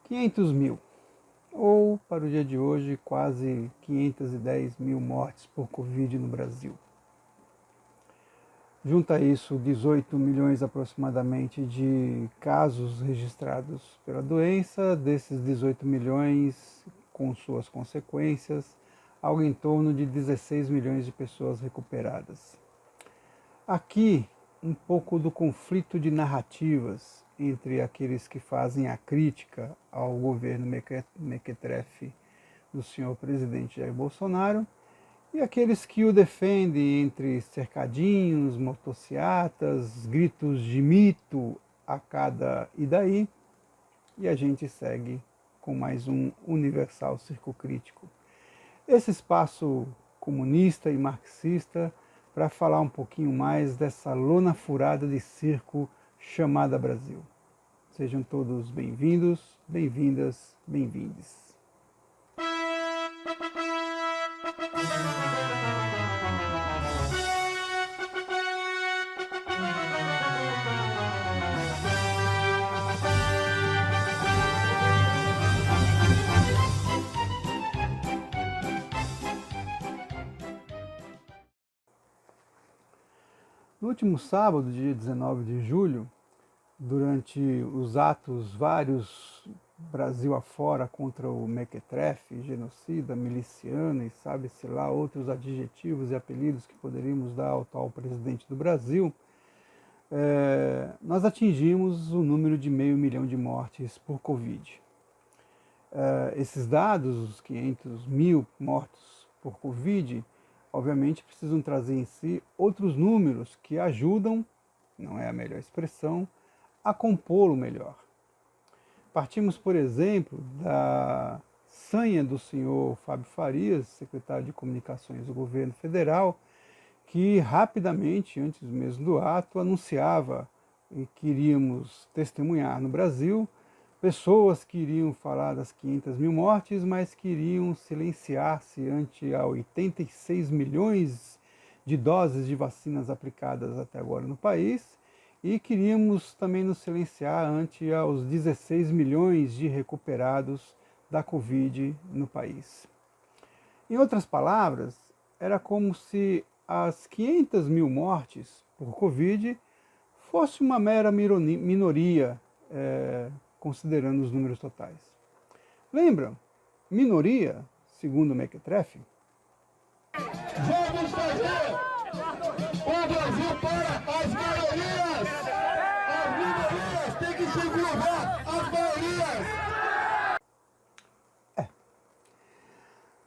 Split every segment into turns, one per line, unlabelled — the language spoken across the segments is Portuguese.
500 mil, ou para o dia de hoje, quase 510 mil mortes por Covid no Brasil. Junta a isso 18 milhões aproximadamente de casos registrados pela doença, desses 18 milhões, com suas consequências, algo em torno de 16 milhões de pessoas recuperadas. Aqui, um pouco do conflito de narrativas entre aqueles que fazem a crítica ao governo mequetrefe do senhor presidente Jair Bolsonaro e aqueles que o defendem entre cercadinhos, motociatas, gritos de mito a cada e daí, e a gente segue com mais um Universal Circo Crítico. Esse espaço comunista e marxista para falar um pouquinho mais dessa lona furada de circo chamada Brasil. Sejam todos bem-vindos, bem-vindas, bem-vindes. No último sábado, dia 19 de julho, durante os atos vários Brasil afora contra o mequetrefe, genocida, miliciano e sabe-se lá outros adjetivos e apelidos que poderíamos dar ao tal presidente do Brasil, nós atingimos o número de 500 mil de mortes por Covid. Esses dados, os 500 mil mortos por Covid, obviamente precisam trazer em si outros números que ajudam, não é a melhor expressão, a compô-lo melhor. Partimos, por exemplo, da sanha do senhor Fábio Farias, secretário de Comunicações do governo federal, que rapidamente, antes mesmo do ato, anunciava que iríamos testemunhar no Brasil pessoas que iriam falar das 500 mil mortes, mas que iriam silenciar-se ante a 86 milhões de doses de vacinas aplicadas até agora no país, e queríamos também nos silenciar ante aos 16 milhões de recuperados da Covid no país. Em outras palavras, era como se as 500 mil mortes por Covid fosse uma mera minoria, considerando os números totais. Lembram? Minoria, segundo o mequetrefe?
Vamos fazer o Brasil para as maiorias! As minorias têm que se curvar às maiorias!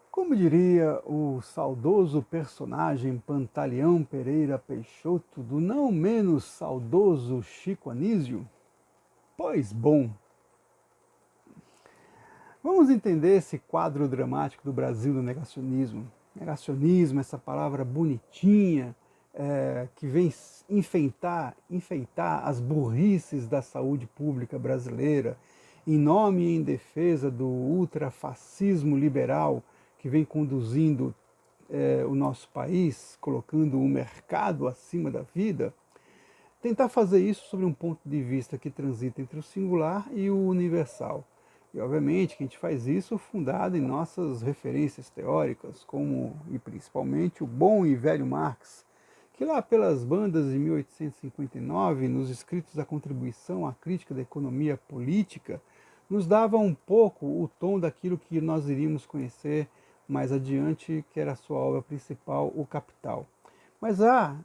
Como diria o saudoso personagem Pantaleão Pereira Peixoto, do não menos saudoso Chico Anísio? Pois bom, vamos entender esse quadro dramático do Brasil do negacionismo. Negacionismo, essa palavra bonitinha, que vem enfeitar as burrices da saúde pública brasileira, em nome e em defesa do ultrafascismo liberal que vem conduzindo o nosso país, colocando o mercado acima da vida. Tentar fazer isso sobre um ponto de vista que transita entre o singular e o universal. E obviamente que a gente faz isso fundado em nossas referências teóricas, como e principalmente o bom e velho Marx, que lá pelas bandas de 1859, nos escritos da Contribuição à Crítica da Economia Política, nos dava um pouco o tom daquilo que nós iríamos conhecer mais adiante, que era a sua obra principal, O Capital. Mas há,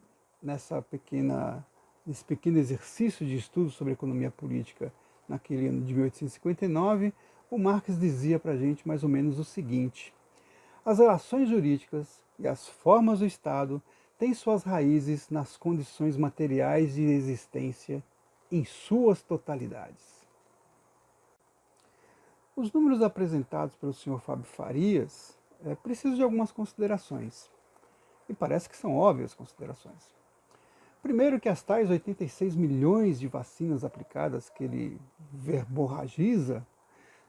nesse pequeno exercício de estudo sobre economia política, naquele ano de 1859, o Marx dizia para a gente mais ou menos o seguinte: as relações jurídicas e as formas do Estado têm suas raízes nas condições materiais de existência em suas totalidades. Os números apresentados pelo Sr. Fábio Farias precisam de algumas considerações, e parece que são óbvias considerações. Primeiro que as tais 86 milhões de vacinas aplicadas que ele verborragiza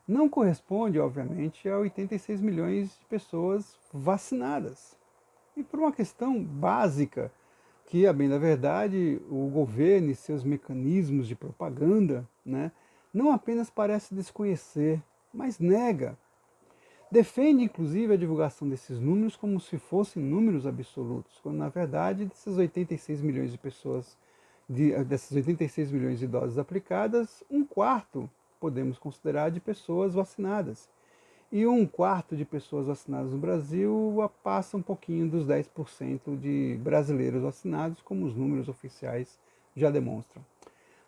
não corresponde, obviamente, a 86 milhões de pessoas vacinadas. E por uma questão básica, que, a bem da verdade, o governo e seus mecanismos de propaganda, não apenas parece desconhecer, mas nega. Defende, inclusive, a divulgação desses números como se fossem números absolutos, quando, na verdade, desses 86 milhões de pessoas, dessas 86 milhões de doses aplicadas, um quarto podemos considerar de pessoas vacinadas. E um quarto de pessoas vacinadas no Brasil passa um pouquinho dos 10% de brasileiros vacinados, como os números oficiais já demonstram.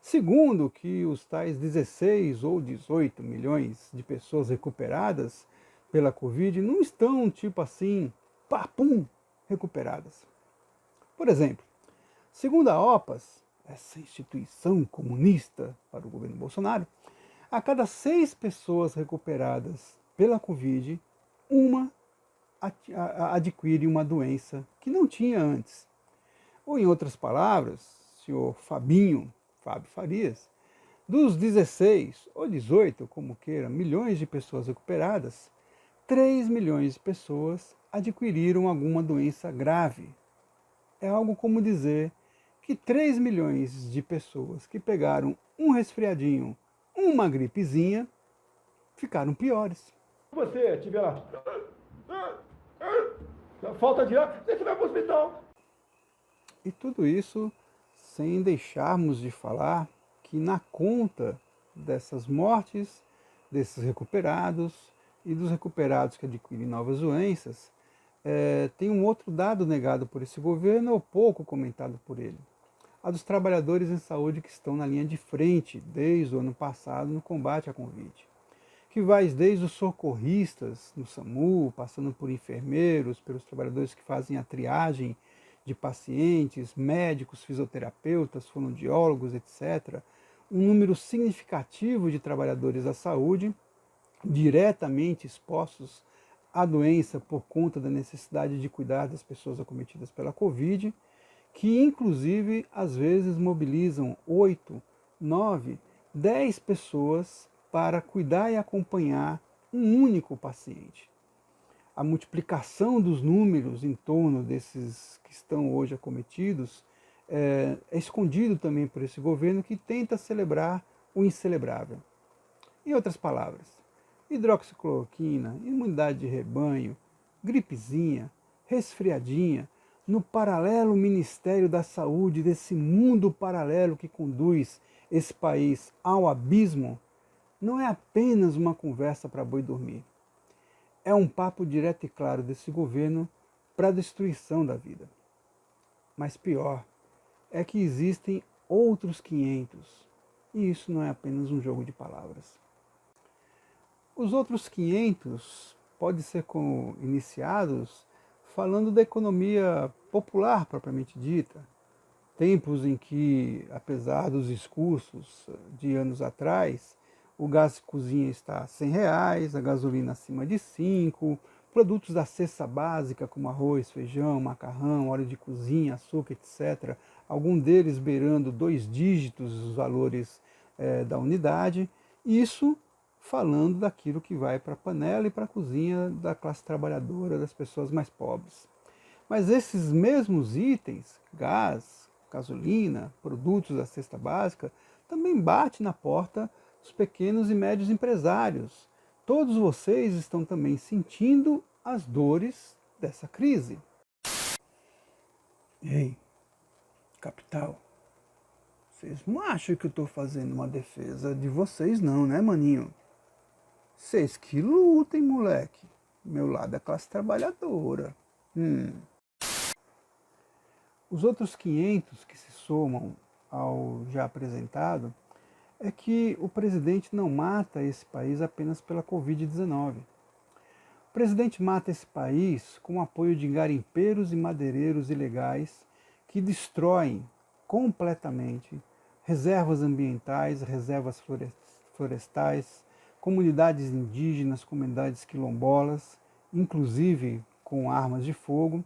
Segundo, que os tais 16 ou 18 milhões de pessoas recuperadas pela Covid não estão, tipo assim, papum, recuperadas. Por exemplo, segundo a OPAS, essa instituição comunista para o governo Bolsonaro, a cada 6 pessoas recuperadas pela Covid, uma adquire uma doença que não tinha antes. Ou, em outras palavras, senhor Fábio Farias, dos 16 ou 18, como queira, milhões de pessoas recuperadas, 3 milhões de pessoas adquiriram alguma doença grave. É algo como dizer que 3 milhões de pessoas que pegaram um resfriadinho, uma gripezinha, ficaram piores.
Se você tiver lá, falta de ar, você vai para o hospital.
E tudo isso sem deixarmos de falar que na conta dessas mortes, desses recuperados e dos recuperados que adquirem novas doenças, tem um outro dado negado por esse governo ou pouco comentado por ele. A dos trabalhadores em saúde que estão na linha de frente desde o ano passado no combate à Covid, que vai desde os socorristas no SAMU, passando por enfermeiros, pelos trabalhadores que fazem a triagem de pacientes, médicos, fisioterapeutas, fonoaudiólogos, etc. Um número significativo de trabalhadores da saúde diretamente expostos à doença por conta da necessidade de cuidar das pessoas acometidas pela Covid, que inclusive às vezes mobilizam 8, 9, 10 pessoas para cuidar e acompanhar um único paciente. A multiplicação dos números em torno desses que estão hoje acometidos é escondido também por esse governo que tenta celebrar o incelebrável. Em outras palavras, hidroxicloroquina, imunidade de rebanho, gripezinha, resfriadinha, no paralelo Ministério da Saúde, desse mundo paralelo que conduz esse país ao abismo, não é apenas uma conversa para boi dormir. É um papo direto e claro desse governo para a destruição da vida. Mas pior é que existem outros 500, e isso não é apenas um jogo de palavras. Os outros 500 podem ser iniciados falando da economia popular propriamente dita. Tempos em que, apesar dos discursos de anos atrás, o gás de cozinha está a R$100, a gasolina acima de 5, produtos da cesta básica como arroz, feijão, macarrão, óleo de cozinha, açúcar, etc. Algum deles beirando 2 dígitos os valores da unidade. Isso falando daquilo que vai para a panela e para a cozinha da classe trabalhadora, das pessoas mais pobres. Mas esses mesmos itens, gás, gasolina, produtos da cesta básica, também bate na porta dos pequenos e médios empresários. Todos vocês estão também sentindo as dores dessa crise. Ei, capital, vocês não acham que eu estou fazendo uma defesa de vocês não, né, maninho? Vocês que lutem, moleque. Meu lado é classe trabalhadora. Os outros 500 que se somam ao já apresentado é que o presidente não mata esse país apenas pela Covid-19. O presidente mata esse país com o apoio de garimpeiros e madeireiros ilegais que destroem completamente reservas ambientais, reservas florestais, comunidades indígenas, comunidades quilombolas, inclusive com armas de fogo.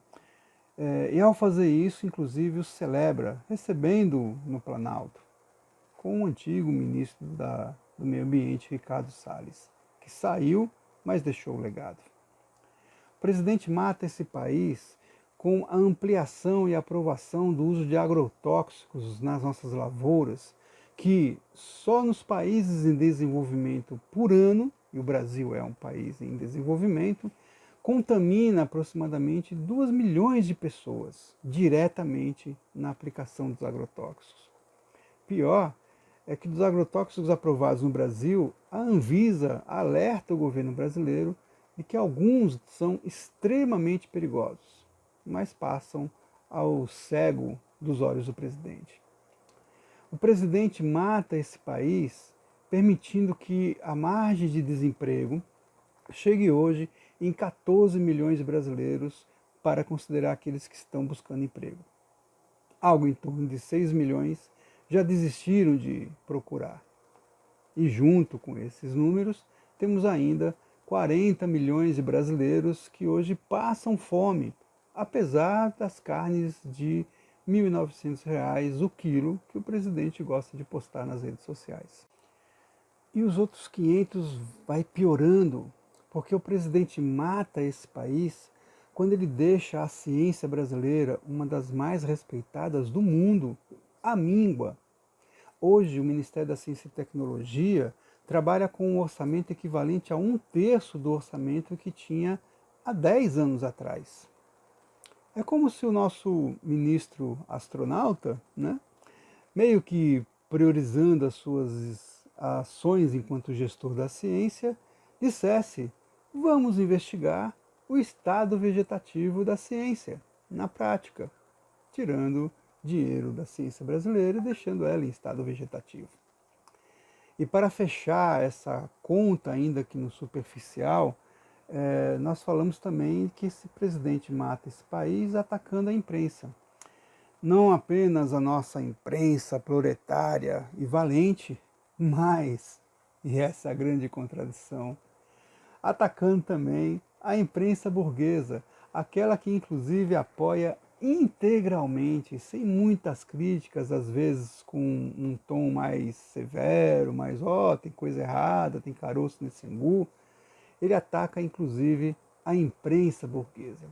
E ao fazer isso, inclusive, o celebra, recebendo no Planalto, com o antigo ministro do Meio Ambiente, Ricardo Salles, que saiu, mas deixou o legado. O presidente mata esse país com a ampliação e aprovação do uso de agrotóxicos nas nossas lavouras, que só nos países em desenvolvimento por ano, e o Brasil é um país em desenvolvimento, contamina aproximadamente 2 milhões de pessoas diretamente na aplicação dos agrotóxicos. Pior é que dos agrotóxicos aprovados no Brasil, a Anvisa alerta o governo brasileiro de que alguns são extremamente perigosos, mas passam ao cego dos olhos do presidente. O presidente mata esse país permitindo que a margem de desemprego chegue hoje em 14 milhões de brasileiros para considerar aqueles que estão buscando emprego. Algo em torno de 6 milhões já desistiram de procurar. E junto com esses números, temos ainda 40 milhões de brasileiros que hoje passam fome, apesar das carnes de R$ 1.900 o quilo que o presidente gosta de postar nas redes sociais. E os outros 500 vai piorando, porque o presidente mata esse país quando ele deixa a ciência brasileira, uma das mais respeitadas do mundo, à míngua. Hoje, o Ministério da Ciência e Tecnologia trabalha com um orçamento equivalente a 1/3 do orçamento que tinha há 10 anos atrás. É como se o nosso ministro astronauta, né, meio que priorizando as suas ações enquanto gestor da ciência, dissesse: vamos investigar o estado vegetativo da ciência, na prática, tirando dinheiro da ciência brasileira e deixando ela em estado vegetativo. E para fechar essa conta, ainda que no superficial, nós falamos também que esse presidente mata esse país atacando a imprensa. Não apenas a nossa imprensa proletária e valente, mas, e essa é a grande contradição, atacando também a imprensa burguesa, aquela que inclusive apoia integralmente, sem muitas críticas, às vezes com um tom mais severo, mais tem coisa errada, tem caroço nesse angu. Ele ataca inclusive a imprensa burguesa.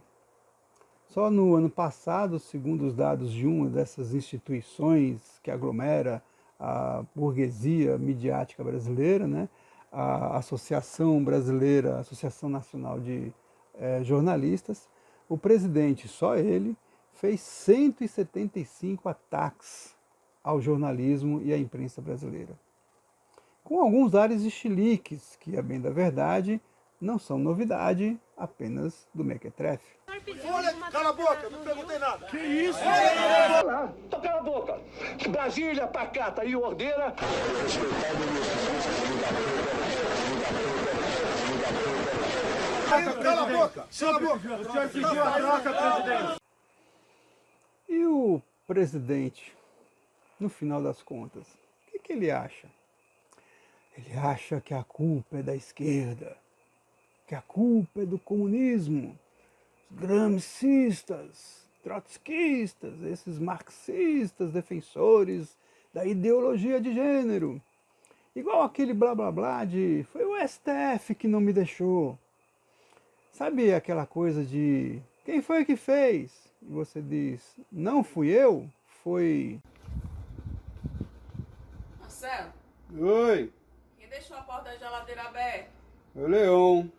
Só no ano passado, segundo os dados de uma dessas instituições que aglomera a burguesia midiática brasileira, né, a Associação Brasileira, Associação Nacional de Jornalistas, o presidente, só ele, fez 175 ataques ao jornalismo e à imprensa brasileira. Com alguns ares de chiliques, que, a bem da verdade, não são novidade apenas do mequetrefe.
Cala a boca, não perguntei nada. Que isso? Então cala a boca. Brasília, pacata e ordeira. Cala a boca. Cala a boca. O senhor pediu a troca, presidente.
E o presidente, no final das contas, o que ele acha? Ele acha que a culpa é da esquerda, que a culpa é do comunismo, os gramscistas, trotskistas, esses marxistas defensores da ideologia de gênero. Igual aquele blá blá blá de foi o STF que não me deixou. Sabe aquela coisa de quem foi que fez? E você diz, não fui eu, foi...
Marcelo,
Oi,
quem deixou a porta da geladeira aberta?
o Leão.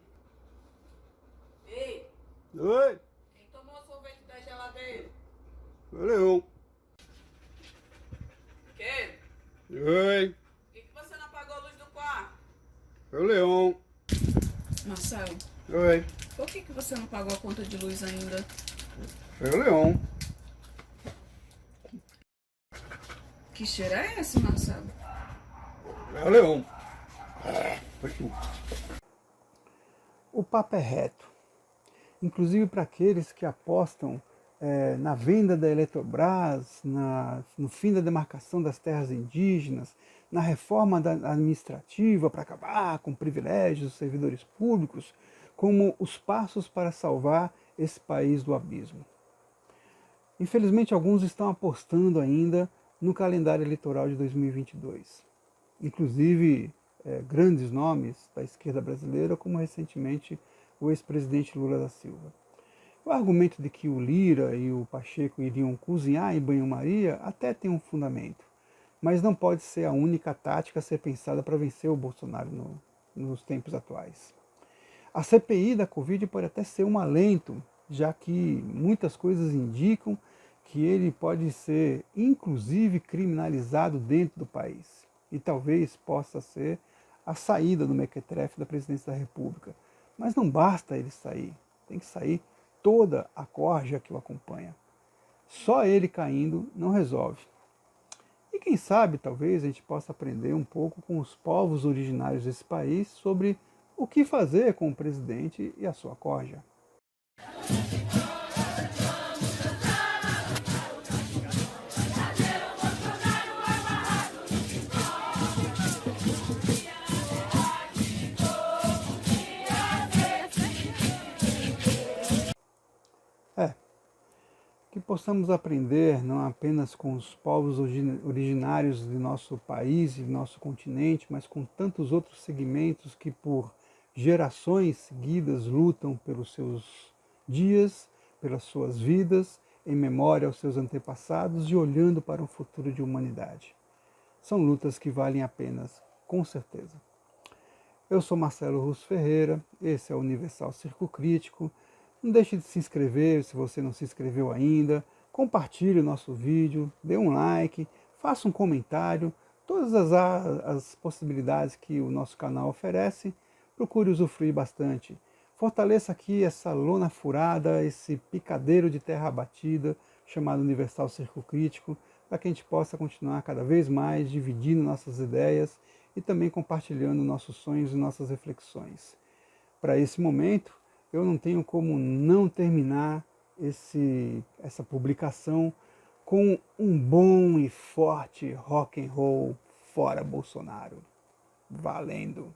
Ei,
Oi,
quem tomou o sorvete da geladeira?
o Leão.
Que?
Oi,
Por que você não apagou a luz do quarto?
o Leão.
Marcelo,
Oi,
por que você não pagou a conta de luz ainda?
foi o Leão.
Que cheiro é esse, Marcelo?
É o Leão. Foi tu. O papo é reto. Inclusive para aqueles que apostam na venda da Eletrobras, no fim da demarcação das terras indígenas, na reforma administrativa para acabar com privilégios dos servidores públicos, como os passos para salvar esse país do abismo. Infelizmente, alguns estão apostando ainda no calendário eleitoral de 2022. Inclusive, grandes nomes da esquerda brasileira, como recentemente o ex-presidente Lula da Silva. O argumento de que o Lira e o Pacheco iriam cozinhar em banho-maria até tem um fundamento. mas não pode ser a única tática a ser pensada para vencer o Bolsonaro nos tempos atuais. A CPI da Covid pode até ser um alento, já que muitas coisas indicam que ele pode ser, inclusive, criminalizado dentro do país. E talvez possa ser a saída do mequetrefe da presidência da República. Mas não basta ele sair, tem que sair toda a corja que o acompanha. Só ele caindo não resolve. E quem sabe, talvez, a gente possa aprender um pouco com os povos originários desse país sobre o que fazer com o presidente e a sua corja. Que possamos aprender não apenas com os povos originários de nosso país e de nosso continente, mas com tantos outros segmentos que por gerações seguidas lutam pelos seus dias, pelas suas vidas, em memória aos seus antepassados e olhando para um futuro de humanidade. São lutas que valem a pena, com certeza. Eu sou Marcelo Russo Ferreira, esse é o Universal Circo Crítico. Não deixe de se inscrever se você não se inscreveu ainda, compartilhe o nosso vídeo, dê um like, faça um comentário, todas as possibilidades que o nosso canal oferece, procure usufruir bastante. Fortaleça aqui essa lona furada, esse picadeiro de terra batida, chamado Universal Circo Crítico, para que a gente possa continuar cada vez mais dividindo nossas ideias e também compartilhando nossos sonhos e nossas reflexões. Para esse momento, eu não tenho como não terminar essa publicação com um bom e forte rock and roll fora Bolsonaro. Valendo!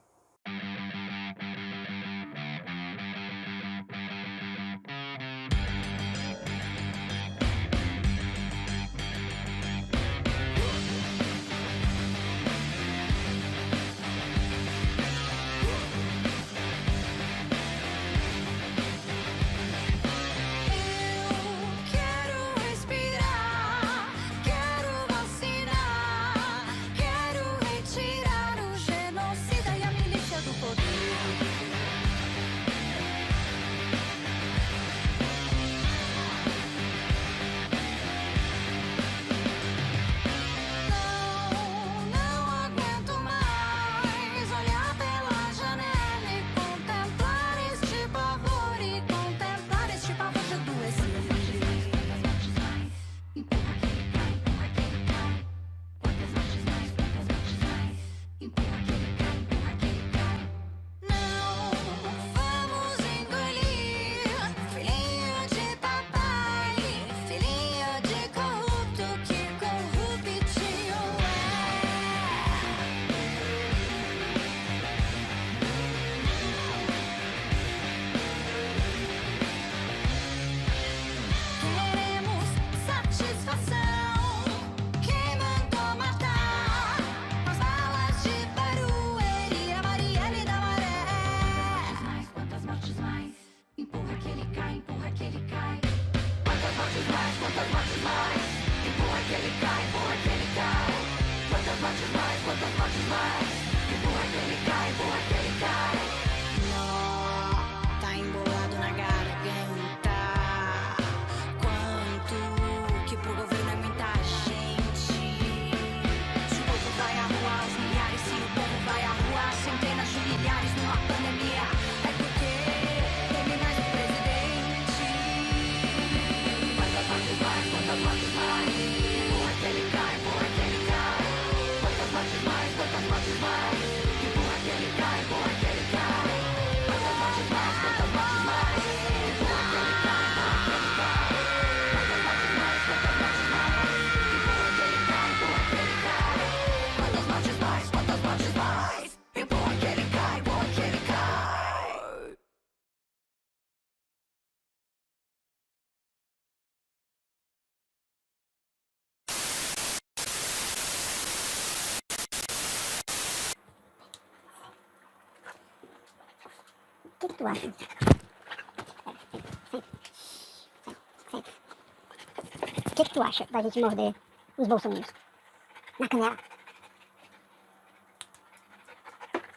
Tá embolado na garganta. Quanto que pro governo é muita gente. Se o povo vai à rua aos milhares, se o povo vai à rua a centenas de milhares numa pandemia, é porque tem mais um presidente. Quantas mortes mais, quantas mortes mais. Empurra que ele cai, empurra que ele cai. Quantas mortes mais, quantas mortes mais. Empurra que ele cai, empurra que ele cai. Quantas mortes mais, quantas mortes mais. Empurra que ele cai, empurra que ele cai. Quantas mortes mais, quantas mortes mais. Empurra que ele cai, empurra que ele cai. Quantas mortes mais, quantas mortes mais. Empurra que ele cai, empurra que ele cai.
O que tu acha? O que tu acha da gente morder os bolsominions? na canela.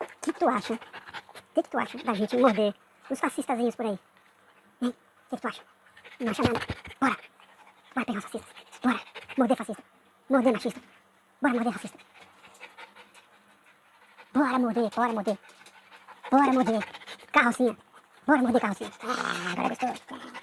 O que tu acha? O que tu acha da gente morder os fascistazinhos por aí? Hein? O que tu acha? Não acha nada? Bora! Bora pegar os fascistas. Bora! Morder fascista. Morder machista. Bora morder racista. Bora morder, bora morder. Bora morder. Carrocinha. Bora morder carrocinha. Ah, agora é gostoso.